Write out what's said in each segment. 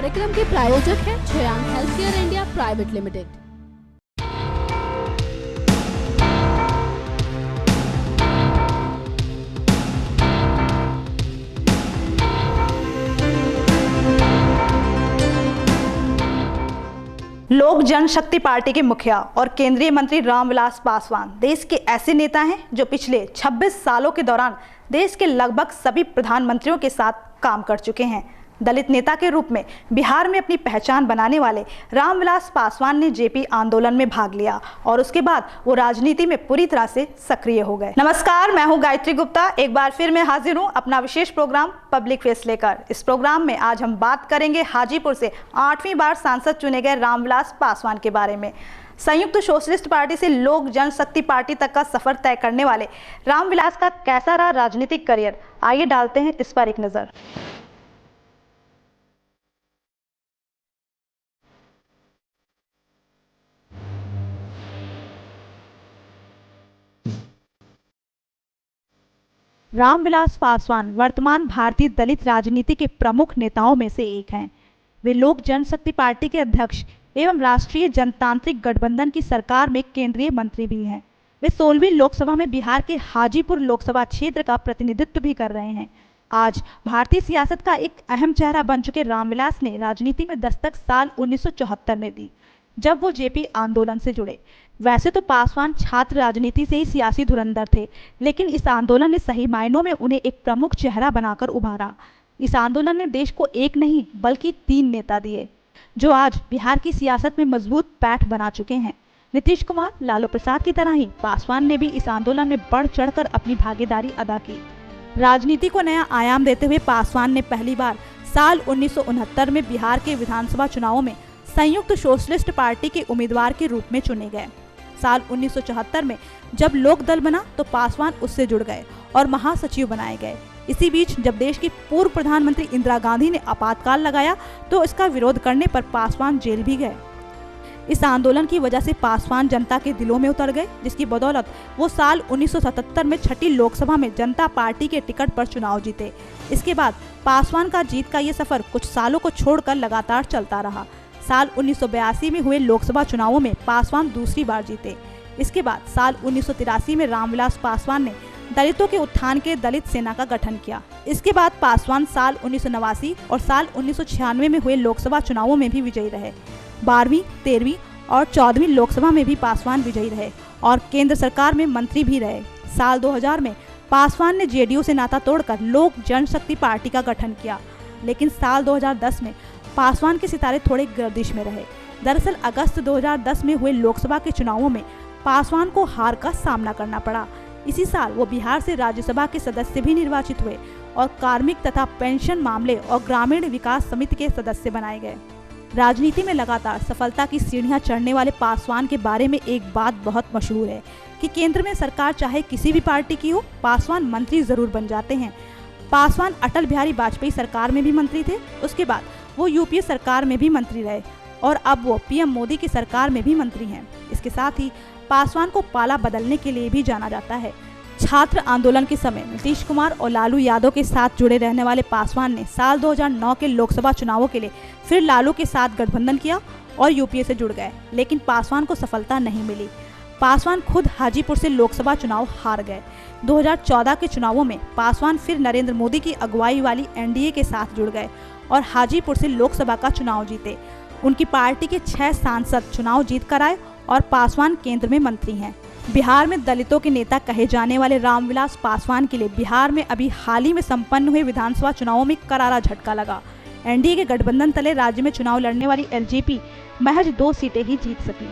कार्यक्रम के प्रायोजक हैं छयांग हेल्थकेयर इंडिया प्राइवेट लिमिटेड। लोक जनशक्ति पार्टी के मुखिया और केंद्रीय मंत्री रामविलास पासवान देश के ऐसे नेता हैं जो पिछले 26 सालों के दौरान देश के लगभग सभी प्रधानमंत्रियों के साथ काम कर चुके हैं। दलित नेता के रूप में बिहार में अपनी पहचान बनाने वाले रामविलास पासवान ने जेपी आंदोलन में भाग लिया और उसके बाद वो राजनीति में पूरी तरह से सक्रिय हो गए। नमस्कार, मैं हूं गायत्री गुप्ता। एक बार फिर मैं हाजिर हूं अपना विशेष प्रोग्राम पब्लिक फेस लेकर। इस प्रोग्राम में आज हम बात करेंगे हाजीपुर से 8वीं बार सांसद चुने गए रामविलास पासवान के बारे में। संयुक्त सोशलिस्ट पार्टी से लोक जनशक्ति पार्टी तक का सफर तय करने वाले रामविलास का कैसा रहा राजनीतिक करियर, आइए डालते हैं इस पर एक नजर। रामविलास पासवान वर्तमान भारतीय दलित राजनीति के प्रमुख नेताओं में से एक हैं। वे लोक जनशक्ति पार्टी के अध्यक्ष एवं राष्ट्रीय जनतांत्रिक गठबंधन की सरकार में केंद्रीय मंत्री भी हैं। वे 16वीं लोकसभा में बिहार के हाजीपुर लोकसभा क्षेत्र का प्रतिनिधित्व भी कर रहे हैं। आज भारतीय सियासत का एक अहम चेहरा बन चुके रामविलास ने राजनीति में दस्तक साल 1974 में दी, जब वो जेपी आंदोलन से जुड़े। वैसे तो पासवान छात्र राजनीति से ही सियासी धुरंधर थे, लेकिन इस आंदोलन ने सही मायनों में उन्हें एक प्रमुख चेहरा बनाकर उभारा। इस आंदोलन ने देश को एक नहीं बल्कि 3 नेता दिए, जो आज बिहार की सियासत में मजबूत पैठ बना चुके हैं। नीतीश कुमार, लालू प्रसाद की तरह ही पासवान ने भी इस आंदोलन में बढ़ चढ़कर अपनी भागीदारी अदा की। राजनीति को नया आयाम देते हुए पासवान ने पहली बार साल 1969 में बिहार के विधानसभा चुनावों में संयुक्त सोशलिस्ट पार्टी के उम्मीदवार के रूप में चुने गए। साल 1974 में जब लोक दल बना तो पासवान उससे जुड़ गए और महासचिव बनाए गए। इसी बीच जब देश की पूर्व प्रधानमंत्री इंदिरा गांधी ने आपातकाल लगाया तो इसका विरोध करने पर पासवान जेल भी गए। इस आंदोलन की वजह से पासवान जनता के दिलों में उतर गए, जिसकी बदौलत वो साल 1977 में 6ठी लोकसभा में जनता पार्टी के टिकट पर चुनाव जीते। इसके बाद पासवान का जीत का ये सफर कुछ सालों को छोड़कर लगातार चलता रहा। साल 1982 में हुए लोकसभा चुनावों में पासवान दूसरी बार जीते। इसके बाद साल 1983 में रामविलास पासवान ने दलितों के उत्थान के दलित सेना का गठन किया। इसके बाद पासवान साल 1989 और साल 1996 में हुए लोकसभा चुनावों में भी विजयी रहे। 12वीं, 13वीं और 14वीं लोकसभा में भी पासवान विजयी रहे और केंद्र सरकार में मंत्री भी रहे। साल 2000 में पासवान ने जेडीयू से नाता तोड़कर लोक जनशक्ति पार्टी का गठन किया, लेकिन साल 2010 में पासवान के सितारे थोड़े गर्दिश में रहे। दरअसल अगस्त 2010 में हुए लोकसभा के चुनावों में पासवान को हार का सामना करना पड़ा। इसी साल वो बिहार से राज्यसभा के सदस्य भी निर्वाचित हुए और कार्मिक तथा पेंशन मामले और ग्रामीण विकास समिति के सदस्य बनाए गए। राजनीति में लगातार सफलता की सीढ़ियां चढ़ने वाले पासवान के बारे में एक बात बहुत मशहूर है कि केंद्र में सरकार चाहे किसी भी पार्टी की हो, पासवान मंत्री जरूर बन जाते हैं। पासवान अटल बिहारी वाजपेयी सरकार में भी मंत्री थे, उसके बाद वो यूपीए सरकार में भी मंत्री रहे और अब वो पीएम मोदी की सरकार में भी मंत्री हैं। इसके साथ ही पासवान को पाला बदलने के लिए भी जाना जाता है। छात्र आंदोलन के समय नीतीश कुमार और लालू यादव के साथ जुड़े रहने वाले पासवान ने साल 2009 के लोकसभा चुनावों के लिए फिर लालू के साथ गठबंधन किया और यूपीए से जुड़ गए, लेकिन पासवान को सफलता नहीं मिली। पासवान खुद हाजीपुर से लोकसभा चुनाव हार गए। 2014 के चुनावों में पासवान फिर नरेंद्र मोदी की अगुवाई वाली एनडीए के साथ जुड़ गए और हाजीपुर से लोकसभा का चुनाव जीते। उनकी पार्टी के 6 सांसद चुनाव जीत कर आए और पासवान केंद्र में मंत्री हैं। बिहार में दलितों के नेता कहे जाने वाले रामविलास पासवान के लिए बिहार में अभी हाल ही में संपन्न हुए विधानसभा चुनावों में करारा झटका लगा। एनडीए के गठबंधन तले राज्य में चुनाव लड़ने वाली एलजेपी महज 2 सीटें ही जीत सकी।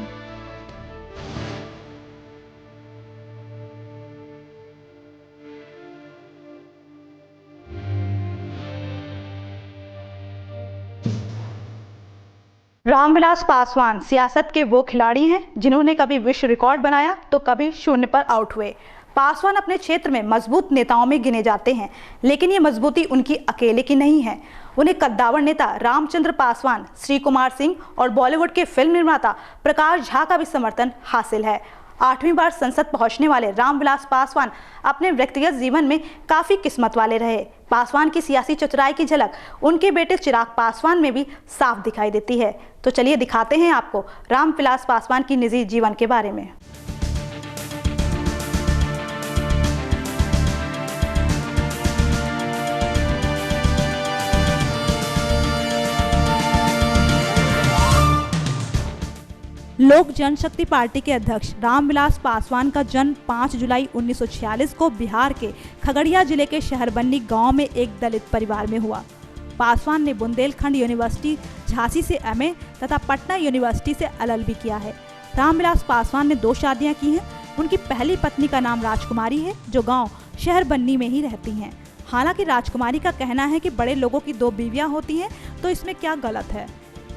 रामविलास पासवान सियासत के वो खिलाड़ी हैं जिन्होंने कभी विश्व रिकॉर्ड बनाया तो कभी शून्य पर आउट हुए। पासवान अपने क्षेत्र में मजबूत नेताओं में गिने जाते हैं, लेकिन ये मजबूती उनकी अकेले की नहीं है। उन्हें कद्दावर नेता रामचंद्र पासवान, श्री कुमार सिंह और बॉलीवुड के फिल्म निर्माता प्रकाश झा का भी समर्थन हासिल है। 8वीं बार संसद पहुंचने वाले रामविलास पासवान अपने व्यक्तिगत जीवन में काफी किस्मत वाले रहे। पासवान की सियासी चतुराई की झलक उनके बेटे चिराग पासवान में भी साफ दिखाई देती है। तो चलिए दिखाते हैं आपको रामविलास पासवान की निजी जीवन के बारे में। लोक जनशक्ति पार्टी के अध्यक्ष रामविलास पासवान का जन्म 5 जुलाई 1946 को बिहार के खगड़िया जिले के शहरबन्नी गांव में एक दलित परिवार में हुआ। पासवान ने बुंदेलखंड यूनिवर्सिटी झांसी से एमए तथा पटना यूनिवर्सिटी से एलएलबी किया है। रामविलास पासवान ने 2 शादियां की हैं। उनकी पहली पत्नी का नाम राजकुमारी है, जो गाँव शहरबन्नी में ही रहती हैं। हालांकि राजकुमारी का कहना है कि बड़े लोगों की 2 बीवियां होती हैं, तो इसमें क्या गलत है।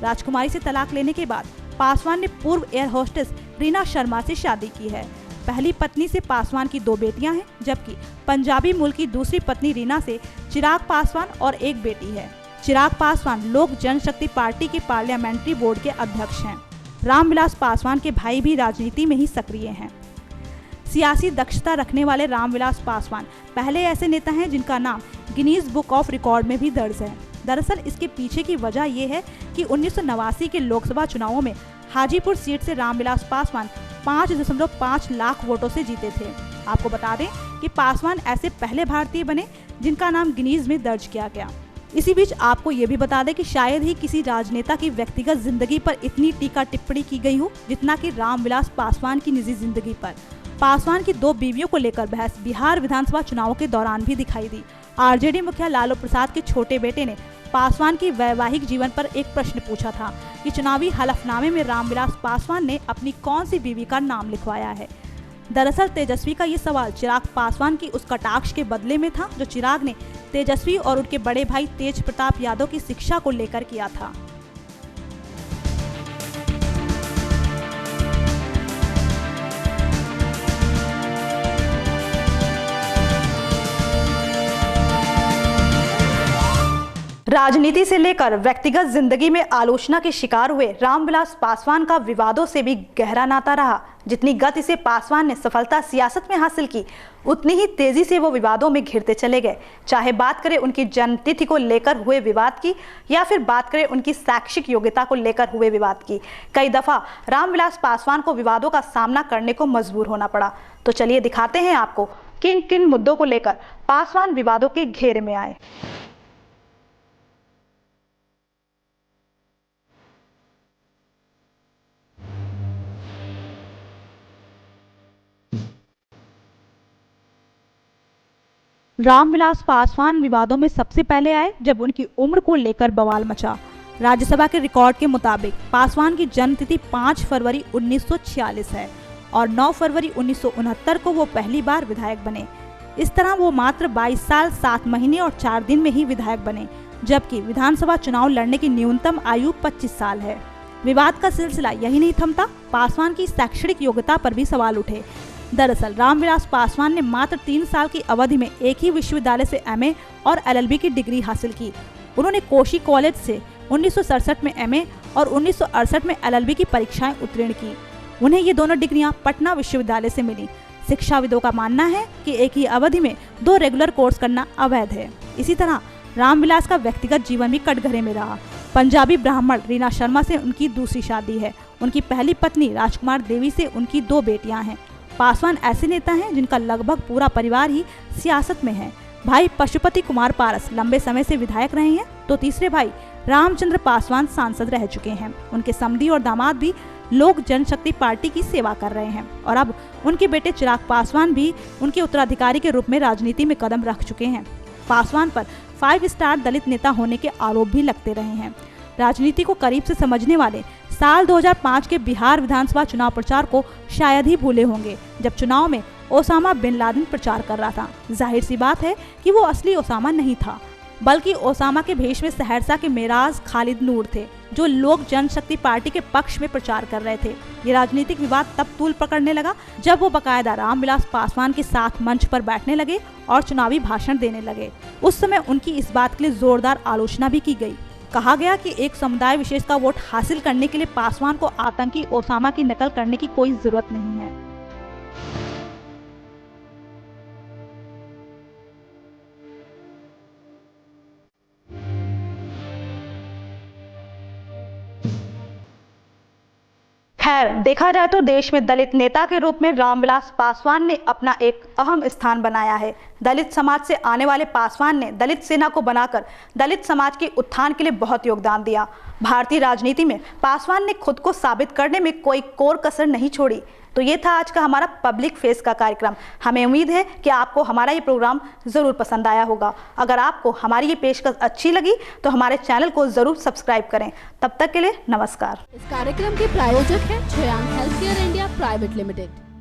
राजकुमारी से तलाक लेने के बाद पासवान ने पूर्व एयर होस्टेस रीना शर्मा से शादी की है। पहली पत्नी से पासवान की 2 बेटियां हैं, जबकि पंजाबी मूल की दूसरी पत्नी रीना से चिराग पासवान और एक बेटी है। चिराग पासवान लोक जनशक्ति पार्टी के पार्लियामेंट्री बोर्ड के अध्यक्ष हैं। रामविलास पासवान के भाई भी राजनीति में ही सक्रिय हैं। सियासी दक्षता रखने वाले रामविलास पासवान पहले ऐसे नेता हैं जिनका नाम गिनीज बुक ऑफ रिकॉर्ड में भी दर्ज है। दरअसल इसके पीछे की वजह यह है कि 1989 के लोकसभा चुनावों में हाजीपुर सीट से रामविलास पासवान 5.5 लाख वोटों से जीते थे। आपको बता दें कि पासवान ऐसे पहले भारतीय बने जिनका नाम गिनीज में दर्ज किया गया। इसी बीच आपको ये भी बता दें कि शायद ही किसी राजनेता की व्यक्तिगत जिंदगी पर इतनी टीका टिप्पणी की गई हो जितना कि रामविलास पासवान की निजी जिंदगी पर। पासवान की 2 बीवियों को लेकर बहस बिहार विधानसभा चुनावों के दौरान भी दिखाई दी। आरजेडी मुखिया लालू प्रसाद के छोटे बेटे ने पासवान की वैवाहिक जीवन पर एक प्रश्न पूछा था कि चुनावी हलफनामे में रामविलास पासवान ने अपनी कौन सी बीवी का नाम लिखवाया है। दरअसल तेजस्वी का ये सवाल चिराग पासवान की उस कटाक्ष के बदले में था जो चिराग ने तेजस्वी और उनके बड़े भाई तेज प्रताप यादव की शिक्षा को लेकर किया था। राजनीति से लेकर व्यक्तिगत जिंदगी में आलोचना के शिकार हुए रामविलास पासवान का विवादों से भी गहरा नाता रहा। जितनी गति से पासवान ने सफलता सियासत में हासिल की, उतनी ही तेजी से वो विवादों में घिरते चले गए। चाहे बात करें उनकी जन्मतिथि को लेकर हुए विवाद की या फिर बात करें उनकी शैक्षिक योग्यता को लेकर हुए विवाद की, कई दफा रामविलास पासवान को विवादों का सामना करने को मजबूर होना पड़ा। तो चलिए दिखाते हैं आपको किन किन मुद्दों को लेकर पासवान विवादों के घेरे में आए। रामविलास पासवान विवादों में सबसे पहले आए जब उनकी उम्र को लेकर बवाल मचा। राज्यसभा के रिकॉर्ड के मुताबिक पासवान की जन्मतिथि 5 फरवरी 1946 है और 9 फरवरी 1969 को वो पहली बार विधायक बने। इस तरह वो मात्र 22 साल 7 महीने और 4 दिन में ही विधायक बने, जबकि विधानसभा चुनाव लड़ने की न्यूनतम आयु 25 साल है। विवाद का सिलसिला यही नहीं थमता, पासवान की शैक्षणिक योग्यता पर भी सवाल उठे। दरअसल रामविलास पासवान ने मात्र 3 साल की अवधि में एक ही विश्वविद्यालय से एमए और एलएलबी की डिग्री हासिल की। उन्होंने कोशी कॉलेज से 1967 में एमए और 1968 में एलएलबी की परीक्षाएं उत्तीर्ण की। उन्हें ये दोनों डिग्रियां पटना विश्वविद्यालय से मिली। शिक्षाविदों का मानना है कि एक ही अवधि में 2 रेगुलर कोर्स करना अवैध है। इसी तरह रामविलास का व्यक्तिगत जीवन भी कटघरे में रहा। पंजाबी ब्राह्मण रीना शर्मा से उनकी दूसरी शादी है। उनकी पहली पत्नी राजकुमार देवी से उनकी 2 बेटियां हैं। पासवान ऐसे नेता हैं जिनका लगभग पूरा परिवार ही सियासत में है। भाई पशुपति कुमार पारस लंबे समय से विधायक रहे हैं, तो तीसरे भाई रामचंद्र पासवान सांसद रह चुके हैं। उनके समधी और दामाद भी लोक जनशक्ति पार्टी की सेवा कर रहे हैं और अब उनके बेटे चिराग पासवान भी उनके उत्तराधिकारी के रूप में राजनीति में कदम रख चुके हैं। पासवान पर 5 स्टार दलित नेता होने के आरोप भी लगते रहे हैं। राजनीति को करीब से समझने वाले साल 2005 के बिहार विधानसभा चुनाव प्रचार को शायद ही भूले होंगे, जब चुनाव में ओसामा बिन लादेन प्रचार कर रहा था। जाहिर सी बात है कि वो असली ओसामा नहीं था, बल्कि ओसामा के भेष में सहरसा के मेराज खालिद नूर थे, जो लोक जनशक्ति पार्टी के पक्ष में प्रचार कर रहे थे। ये राजनीतिक विवाद तब तूल पकड़ने लगा जब वो बाकायदा रामविलास पासवान के साथ मंच पर बैठने लगे और चुनावी भाषण देने लगे। उस समय उनकी इस बात के लिए जोरदार आलोचना भी की गई। कहा गया कि एक समुदाय विशेष का वोट हासिल करने के लिए पासवान को आतंकी ओसामा की नकल करने की कोई जरूरत नहीं है। खैर, देखा जाए तो देश में दलित नेता के रूप में रामविलास पासवान ने अपना एक अहम स्थान बनाया है। दलित समाज से आने वाले पासवान ने दलित सेना को बनाकर दलित समाज के उत्थान के लिए बहुत योगदान दिया। भारतीय राजनीति में पासवान ने खुद को साबित करने में कोई कोर कसर नहीं छोड़ी। तो ये था आज का हमारा पब्लिक फेस का कार्यक्रम। हमें उम्मीद है कि आपको हमारा ये प्रोग्राम ज़रूर पसंद आया होगा। अगर आपको हमारी ये पेशकश अच्छी लगी तो हमारे चैनल को ज़रूर सब्सक्राइब करें। तब तक के लिए नमस्कार। इस कार्यक्रम के प्रायोजक हैं Shreyank health care India private limited.